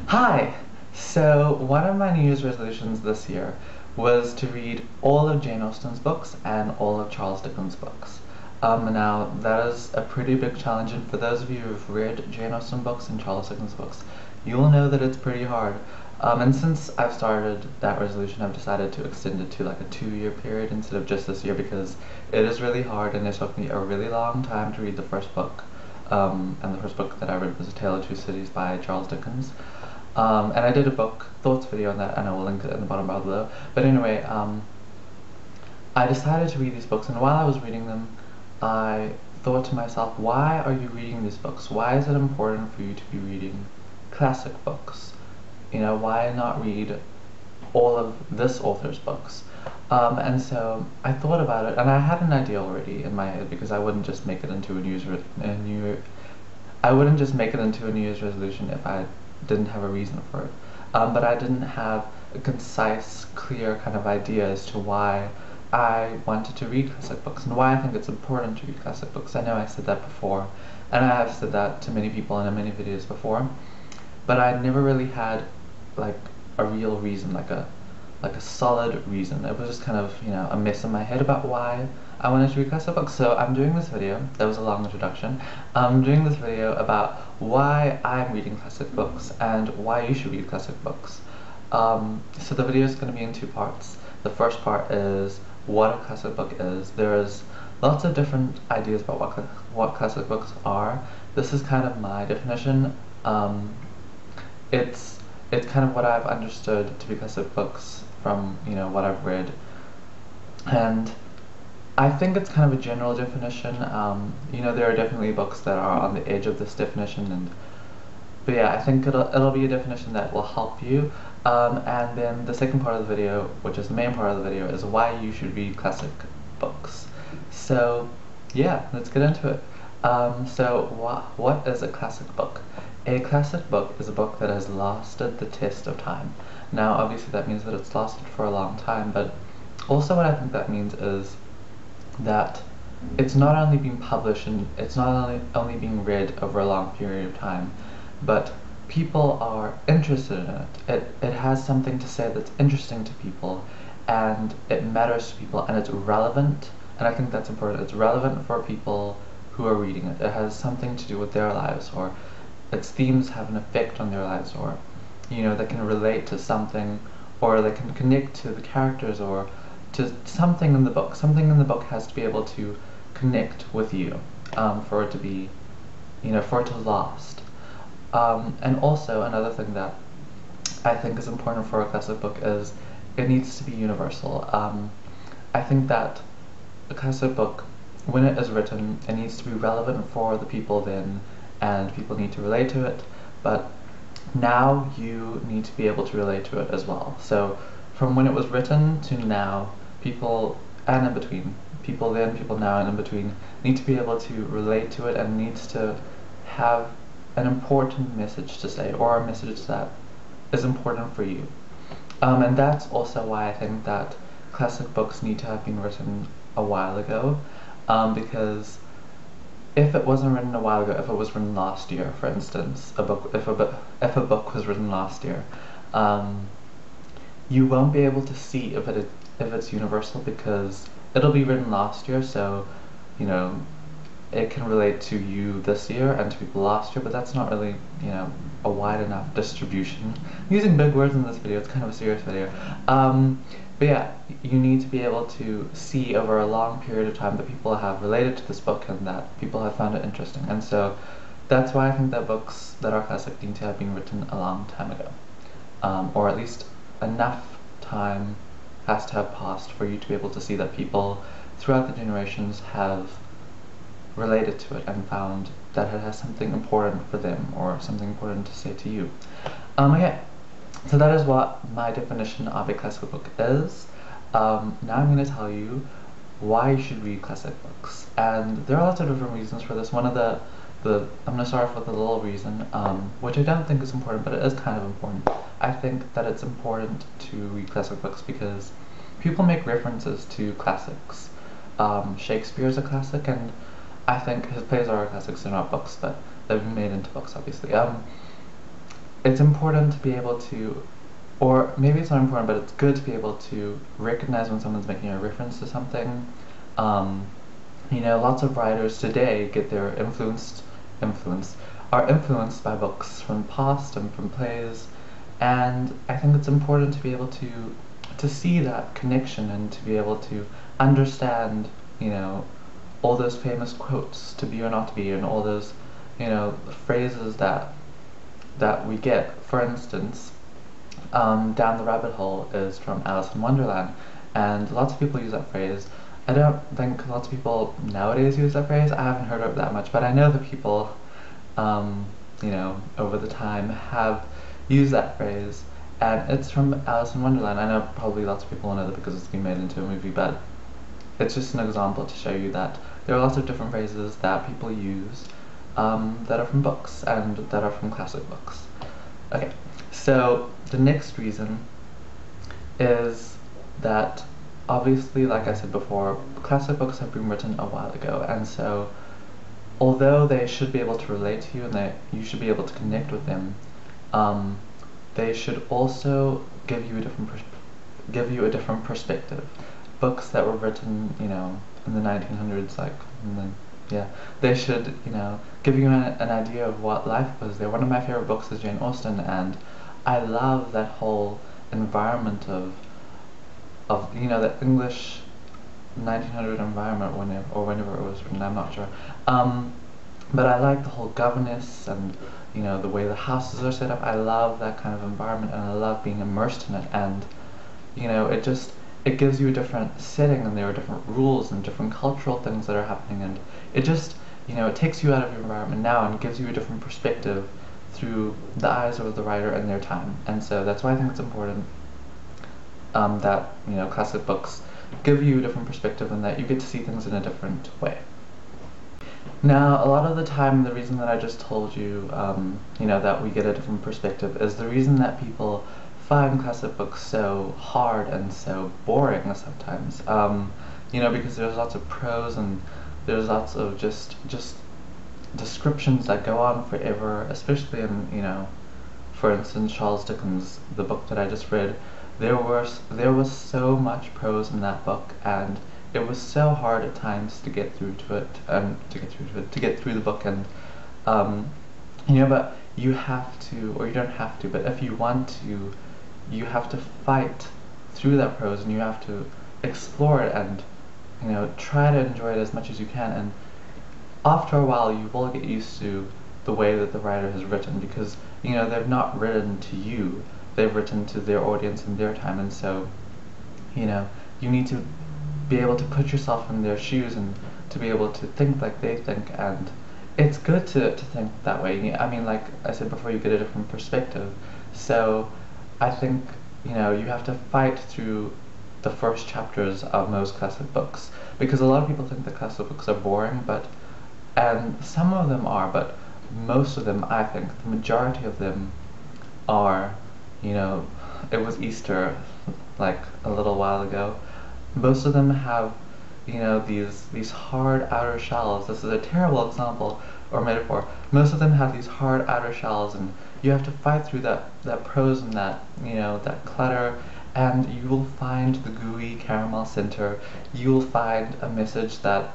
Hi! So, one of my New Year's resolutions this year was to read all of Jane Austen's books and all of Charles Dickens' books. Now, that is a pretty big challenge, and for those of you who've read Jane Austen books and Charles Dickens books, you'll know that it's pretty hard. And since I've started that resolution, I've decided to extend it to like a 2-year period instead of just this year because it is really hard and it took me a really long time to read the first book. And the first book that I read was A Tale of Two Cities by Charles Dickens. And I did a book thoughts video on that, and I will link it in the bottom bar below. But anyway, I decided to read these books, and while I was reading them, I thought to myself, why are you reading these books? Why is it important for you to be reading classic books? You know, why not read all of this author's books? And so I thought about it, and I had an idea already in my head because I wouldn't just make it into I wouldn't just make it into a New Year's resolution if I didn't have a reason for it. But I didn't have a concise, clear kind of idea as to why I wanted to read classic books and why I think it's important to read classic books. I know I said that before, and I have said that to many people in many videos before, but I never really had like a real reason, like a solid reason. It was just kind of, you know, a mess in my head about why I wanted to read classic books. So I'm doing this video, that was a long introduction, I'm doing this video about why I'm reading classic books and why you should read classic books. So the video is going to be in 2 parts. The first part is what a classic book is. There's lots of different ideas about what classic books are. This is kind of my definition. It's kind of what I've understood to be classic books from, you know, what I've read. And I think it's kind of a general definition. You know, there are definitely books that are on the edge of this definition, but yeah, I think it'll be a definition that will help you. And then the second part of the video, which is the main part of the video, is why you should read classic books. So yeah, let's get into it. So what is a classic book? A classic book is a book that has lasted the test of time. Now, obviously that means that it's lasted for a long time, but also what I think that means is that it's not only being published and it's not only being read over a long period of time, but people are interested in it. It has something to say that's interesting to people, and it matters to people, and it's relevant, and I think that's important. It's relevant for people who are reading it. It has something to do with their lives, or its themes have an effect on their lives, or, you know, they can relate to something, or they can connect to the characters, or to something in the book. Something in the book has to be able to connect with you, for it to be, you know, for it to last. And also another thing that I think is important for a classic book is it needs to be universal. I think that a classic book, when it is written, it needs to be relevant for the people then, and people need to relate to it, but now you need to be able to relate to it as well. So from when it was written to now, people, and in between, people then, people now, and in between, need to be able to relate to it, and needs to have an important message to say, or a message that is important for you. And that's also why I think that classic books need to have been written a while ago, because if it wasn't written a while ago, if it was written last year, for instance, if a book was written last year, you won't be able to see if it's universal because it'll be written last year, so, you know, it can relate to you this year and to people last year, but that's not really, you know, a wide enough distribution. I'm using big words in this video, it's kind of a serious video. But yeah, you need to be able to see over a long period of time that people have related to this book and that people have found it interesting. And so that's why I think that books that are classic need to have been written a long time ago. Or at least enough time has to have passed for you to be able to see that people throughout the generations have related to it and found that it has something important for them or something important to say to you. Okay, so that is what my definition of a classic book is. Now I'm going to tell you why you should read classic books, and there are lots of different reasons for this. One of I'm going to start off with a little reason, which I don't think is important, but it is kind of important. I think that it's important to read classic books because people make references to classics. Shakespeare's a classic, and I think his plays are classics. They're not books, but they've been made into books, obviously. it's important to be able to, or maybe it's not important, but it's good to be able to recognize when someone's making a reference to something. Um, Lots of writers today get their influence, are influenced by books from the past and from plays, and I think it's important to be able to see that connection and to be able to understand, you know, all those famous quotes, to be or not to be, and all those, phrases that we get. For instance, down the rabbit hole is from Alice in Wonderland, and lots of people use that phrase. I don't think lots of people nowadays use that phrase. I haven't heard of it that much, but I know that people, over the time have used that phrase, and it's from Alice in Wonderland. I know probably lots of people know that because it's been made into a movie, but it's just an example to show you that there are lots of different phrases that people use that are from books and that are from classic books. Okay, so the next reason is that obviously, like I said before, classic books have been written a while ago, and so although they should be able to relate to you and that you should be able to connect with them, they should also give you a different perspective. Books that were written, in the 1900s, yeah, they should, give you an idea of what life was there. One of my favorite books is Jane Austen, and I love that whole environment of the English 1900 environment, whenever it was written, I'm not sure. But I like the whole governess and the way the houses are set up. I love that kind of environment, and I love being immersed in it. And it gives you a different setting, and there are different rules and different cultural things that are happening, and it just it takes you out of your environment now and gives you a different perspective through the eyes of the writer and their time. And so that's why I think it's important that classic books give you a different perspective and that you get to see things in a different way. Now, a lot of the time, the reason that I just told you, that we get a different perspective is the reason that people find classic books so hard and so boring sometimes. Because there's lots of prose and there's lots of just descriptions that go on forever, especially in, for instance, Charles Dickens, the book that I just read. There was so much prose in that book, and it was so hard at times to get through to it, to get through the book, and but you have to, or you don't have to, but if you want to, you have to fight through that prose, and you have to explore it, and try to enjoy it as much as you can. And after a while, you will get used to the way that the writer has written, because they've not written to you. They've written to their audience in their time, and so you need to be able to put yourself in their shoes and to be able to think like they think, and it's good to think that way. I mean, like I said before, you get a different perspective. So I think you have to fight through the first chapters of most classic books, because a lot of people think that classic books are boring, and some of them are, but most of them, I think, the majority of them are. It was Easter like a little while ago. Most of them have, these hard outer shells. This is a terrible example or metaphor. Most of them have these hard outer shells, and you have to fight through that prose and that clutter, and you will find the gooey caramel center. You will find a message that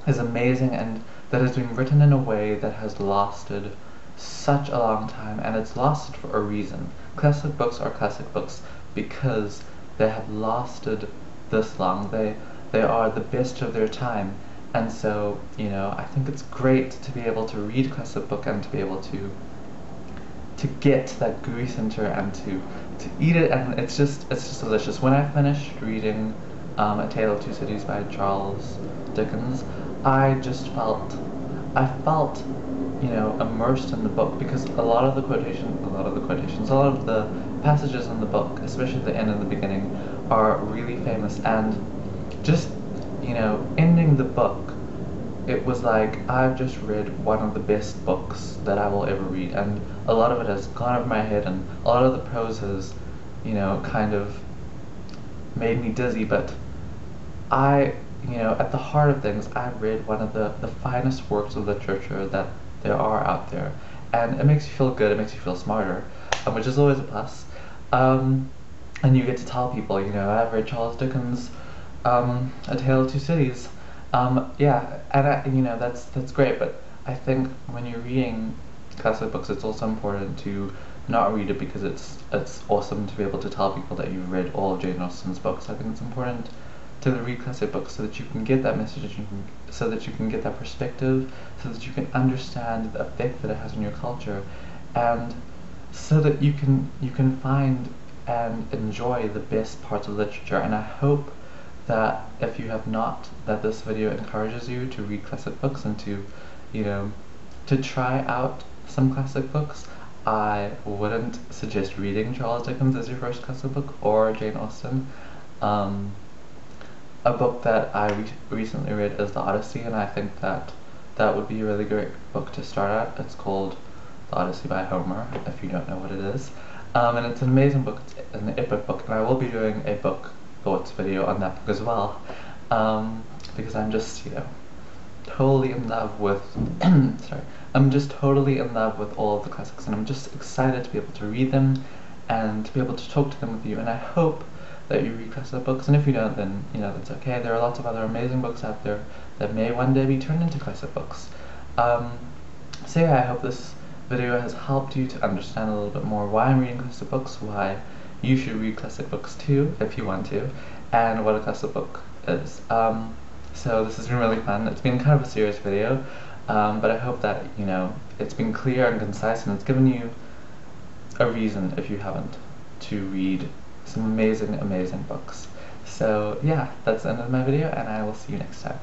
is amazing and that has been written in a way that has lasted such a long time, and it's lasted for a reason. Classic books are classic books because they have lasted this long. They are the best of their time, and so I think it's great to be able to read a classic book and to be able to get that gooey center and to eat it, and it's just delicious. When I finished reading A Tale of Two Cities by Charles Dickens, I felt immersed in the book, because a lot of the passages in the book, especially the end and the beginning, are really famous, and just ending the book, it was like I've just read one of the best books that I will ever read, and a lot of it has gone over my head, and a lot of the prose has kind of made me dizzy, but at the heart of things, I've read one of the finest works of literature that there are out there, and it makes you feel good, it makes you feel smarter. which is always a plus. And you get to tell people, you know, I've read Charles Dickens' A Tale of Two Cities. Yeah, and you know, that's great, but I think when you're reading classic books, it's also important to not read it because it's awesome to be able to tell people that you've read all of Jane Austen's books. I think it's important to read classic books so that you can get that message, so that you can get that perspective, so that you can understand the effect that it has on your culture, and so that you can find and enjoy the best parts of literature. And I hope that if you have not, that this video encourages you to read classic books and to, you know, to try out some classic books. I wouldn't suggest reading Charles Dickens as your first classic book, or Jane Austen. A book that I recently read is The Odyssey, and I think that that would be a really great book to start at. It's called The Odyssey by Homer, if you don't know what it is. And it's an amazing book, it's an epic book, and I will be doing a book thoughts video on that book as well, because I'm just, you know, totally in love with, sorry, I'm just totally in love with all of the classics, and I'm just excited to be able to read them and to be able to talk to them with you. And I hope that you read classic books, and if you don't, then, you know, that's okay. There are lots of other amazing books out there that may one day be turned into classic books. So yeah, I hope this video has helped you to understand a little bit more why I'm reading classic books, why you should read classic books too, if you want to, and what a classic book is. So this has been really fun. It's been kind of a serious video, but I hope that, you know, it's been clear and concise, and it's given you a reason, if you haven't, to read some amazing, amazing books. So yeah, that's the end of my video, and I will see you next time.